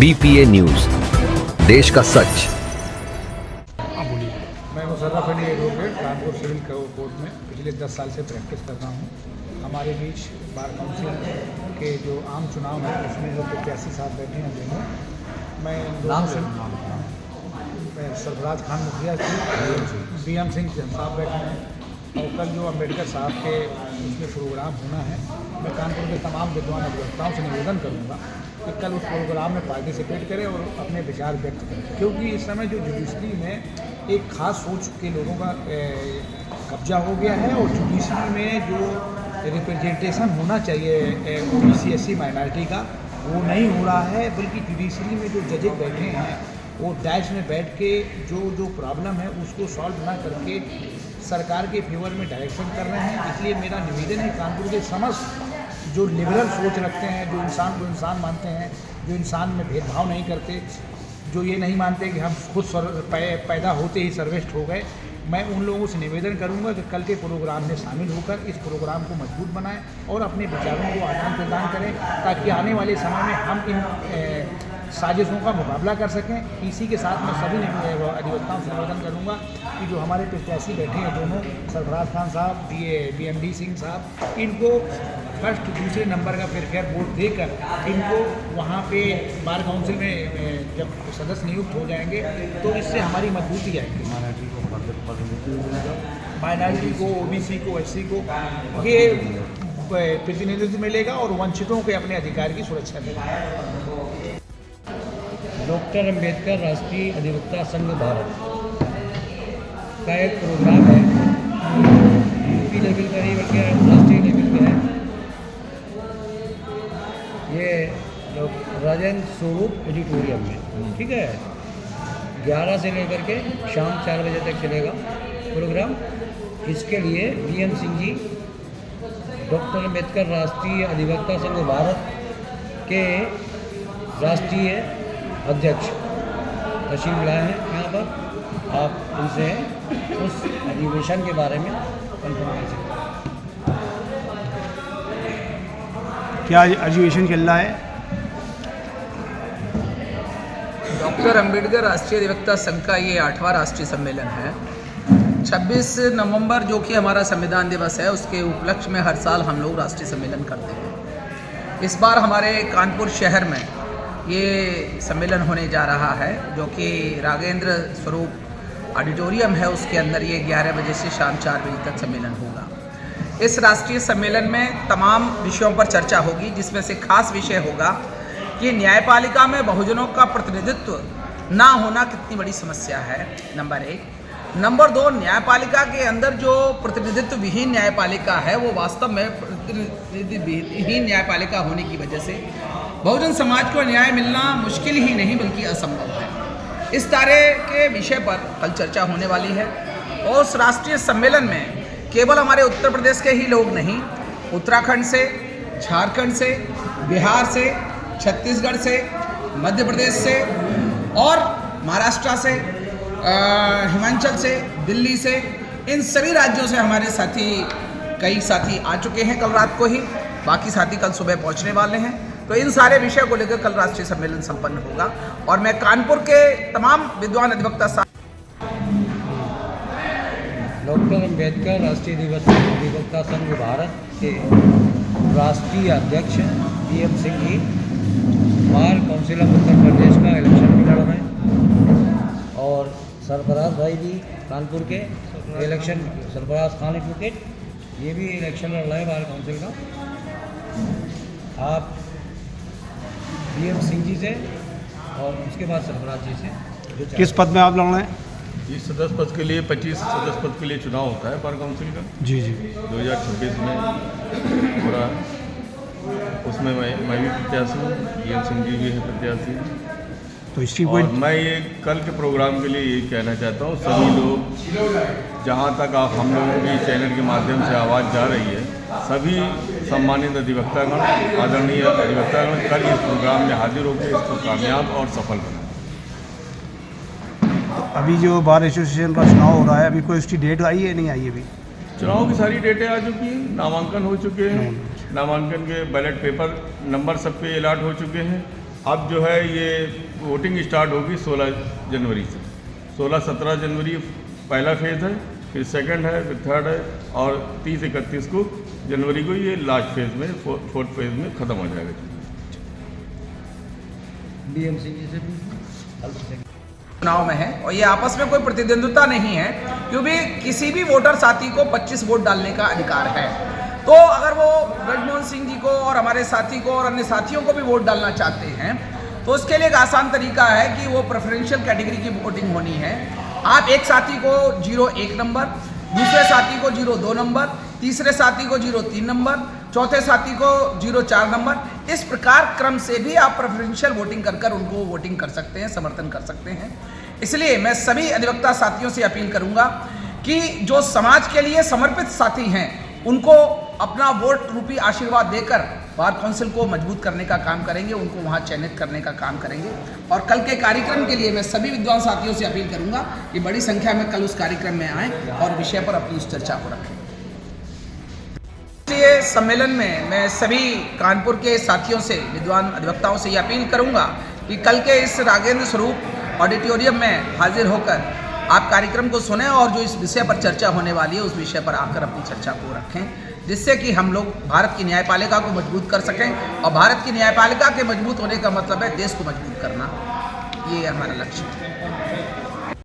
BPA news, देश का सच। मैं Musharraf Ali advocate Kanpur civil court में पिछले 10 साल से प्रैक्टिस कर रहा हूँ। हमारे बीच बार काउंसिल के जो आम चुनाव है उसमें जो प्रत्याशी साहब बैठे हैं दोनों, मैं इन दोनों से मैं सरफराज खान मुखिया जी, BM सिंह साहब बैठे हैं, और कल जो अम्बेडकर साहब के उसमें प्रोग्राम होना है, मैं कानपुर के तमाम विद्वान अधिवक्ताओं से निवेदन करूँगा कि कल उस प्रोग्राम में पार्टिसिपेट करें और अपने विचार व्यक्त करें, क्योंकि इस समय जो जुडिशरी में एक खास सोच के लोगों का कब्जा हो गया है और जुडिशरी में जो रिप्रेजेंटेशन होना चाहिए OBC SC माइनॉरिटी का वो नहीं हो रहा है, बल्कि जुडिशरी में जो जजेस बैठे हैं वो डैश में बैठ के जो प्रॉब्लम है उसको सॉल्व ना करके सरकार के फेवर में डायरेक्शन कर रहे हैं। इसलिए मेरा निवेदन है कानपुर के समस्त जो लिबरल सोच रखते हैं, जो इंसान को इंसान मानते हैं, जो इंसान में भेदभाव नहीं करते, जो ये नहीं मानते कि हम खुद पैदा होते ही सर्वश्रेष्ठ हो गए, मैं उन लोगों से निवेदन करूंगा कि कल के प्रोग्राम में शामिल होकर इस प्रोग्राम को मजबूत बनाएं और अपने विचारों को आदान प्रदान करें, ताकि आने वाले समय में हम इन साजिशों का मुकाबला कर सकें। इसी के साथ मैं सभी अधिवक्ताओं से निवेदन करूंगा कि जो हमारे प्रत्याशी बैठे हैं दोनों, सरफराज खान साहब, BMD सिंह साहब, इनको फर्स्ट दूसरे नंबर का फेयर वोट देकर इनको वहाँ पे बार काउंसिल में जब सदस्य नियुक्त हो जाएंगे तो इससे हमारी मजबूती आएगी। माइनॉरिटी को, OBC को, SC को ये प्रतिनिधित्व मिलेगा और वंचितों के अपने अधिकार की सुरक्षा मिलेगी। डॉक्टर अंबेडकर राष्ट्रीय अधिवक्ता संघ भारत का एक प्रोग्राम है, यूपी लेवल का नहीं बल्कि राष्ट्रीय लेवल का है। ये राजेंद्र स्वरूप ऑडिटोरियम में, ठीक है, 11 से लेकर के शाम 4 बजे तक चलेगा प्रोग्राम। इसके लिए BM सिंह जी, डॉक्टर अंबेडकर राष्ट्रीय अधिवक्ता संघ भारत के राष्ट्रीय अध्यक्ष तशरीफ लाए हैं यहाँ पर। आप उनसे उस अधिवेशन के बारे में कंफर्म कर सकते हैं। क्या अधिवेशन चल रहा है? डॉक्टर अंबेडकर राष्ट्रीय अधिवक्ता संघ का ये 8वां राष्ट्रीय सम्मेलन है। 26 नवंबर जो कि हमारा संविधान दिवस है, उसके उपलक्ष्य में हर साल हम लोग राष्ट्रीय सम्मेलन करते हैं। इस बार हमारे कानपुर शहर में ये सम्मेलन होने जा रहा है, जो कि राजेंद्र स्वरूप ऑडिटोरियम है, उसके अंदर ये 11 बजे से शाम 4 बजे तक सम्मेलन होगा। इस राष्ट्रीय सम्मेलन में तमाम विषयों पर चर्चा होगी, जिसमें से खास विषय होगा कि न्यायपालिका में बहुजनों का प्रतिनिधित्व ना होना कितनी बड़ी समस्या है, नंबर 1। नंबर 2, न्यायपालिका के अंदर जो प्रतिनिधित्व विहीन न्यायपालिका है वो वास्तव में प्रतिनिधित्वहीन न्यायपालिका होने की वजह से बहुजन समाज को न्याय मिलना मुश्किल ही नहीं बल्कि असंभव है। इस तरह के विषय पर कल चर्चा होने वाली है और उस राष्ट्रीय सम्मेलन में केवल हमारे उत्तर प्रदेश के ही लोग नहीं, उत्तराखंड से, झारखंड से, बिहार से, छत्तीसगढ़ से, मध्य प्रदेश से और महाराष्ट्र से, हिमाचल से, दिल्ली से, इन सभी राज्यों से हमारे साथी, कई साथी आ चुके हैं कल रात को ही, बाकी साथी कल सुबह पहुंचने वाले हैं। तो इन सारे विषयों को लेकर कल राष्ट्रीय सम्मेलन संपन्न होगा और मैं कानपुर के तमाम विद्वान अधिवक्ता डॉक्टर अंबेडकर राष्ट्रीय अधिवक्ता संघ भारत के राष्ट्रीय अध्यक्ष BM Singh ji bar council of Uttar Pradesh का इलेक्शन भी लड़ रहे हैं और सरफराज भाई भी कानपुर के इलेक्शन, सरफराज खान एडवोकेट, ये भी इलेक्शन लड़ रहा है बार काउंसिल का। आप BM सिंह जी से और उसके बाद सरफराज जी से किस पद में आप लड़ रहे हैं? इस सदस्य पद के लिए 25 सदस्य पद के लिए चुनाव होता है बार काउंसिल का। जी 2026 में हो रहा है, उसमें मैं भी प्रत्याशी हूँ, BM सिंह जी भी है प्रत्याशी। तो इसकी और मैं ये कल के प्रोग्राम के लिए यही कहना चाहता हूँ, सभी लोग, जहाँ तक आप हम लोगों की चैनल के माध्यम से आवाज़ जा रही है, सभी सम्मानित अधिवक्तागण, आदरणीय अधिवक्तागण कल इस प्रोग्राम में हाजिर होकर इसको कामयाब और सफल बनाएं। अभी जो बार एसोसिएशन का चुनाव हो रहा है, अभी कोई उसकी डेट आई है नहीं आई अभी? चुनाव की सारी डेटें आ चुकी हैं, नामांकन हो चुके हैं, नामांकन के बैलेट पेपर नंबर सब पे अलाट हो चुके हैं अब जो है ये वोटिंग स्टार्ट होगी 16 जनवरी से। 16-17 जनवरी पहला फेज़ है, फिर सेकंड है, फिर थर्ड है, और 30-31 को जनवरी को ये लास्ट फेज़ में, फोर्थ फेज़ में ख़त्म हो जाएगा। BMC जी से भी चुनाव में है और ये आपस में कोई प्रतिद्वंद्विता नहीं है, क्योंकि किसी भी वोटर साथी को 25 वोट डालने का अधिकार है। तो अगर वो ब्रजमोहन सिंह जी को और हमारे साथी को और अन्य साथियों को भी वोट डालना चाहते हैं तो उसके लिए एक आसान तरीका है कि वो प्रेफरेंशियल कैटेगरी की वोटिंग होनी है। आप एक साथी को 01 नंबर, दूसरे साथी को 02 नंबर, तीसरे साथी को 03 नंबर, चौथे साथी को 04 नंबर, इस प्रकार क्रम से भी आप प्रेफरेंशियल वोटिंग कर उनको वोटिंग कर सकते हैं, समर्थन कर सकते हैं। इसलिए मैं सभी अधिवक्ता साथियों से अपील करूंगा कि जो समाज के लिए समर्पित साथी हैं उनको अपना वोट रूपी आशीर्वाद देकर बार काउंसिल को मजबूत करने का काम करेंगे, उनको वहां चयनित करने का काम करेंगे। और कल के कार्यक्रम के लिए मैं सभी विद्वान साथियों से अपील करूंगा कि बड़ी संख्या में कल उस कार्यक्रम में आएँ और विषय पर अपनी उस चर्चा को रखें। इसलिए सम्मेलन में मैं सभी कानपुर के साथियों से, विद्वान अधिवक्ताओं से ये अपील करूंगा कि कल के इस राघवेंद्र स्वरूप ऑडिटोरियम में हाजिर होकर आप कार्यक्रम को सुने और जो इस विषय पर चर्चा होने वाली है उस विषय पर आकर अपनी चर्चा को रखें, जिससे कि हम लोग भारत की न्यायपालिका को मजबूत कर सकें। और भारत की न्यायपालिका के मजबूत होने का मतलब है देश को मजबूत करना, ये हमारा लक्ष्य है।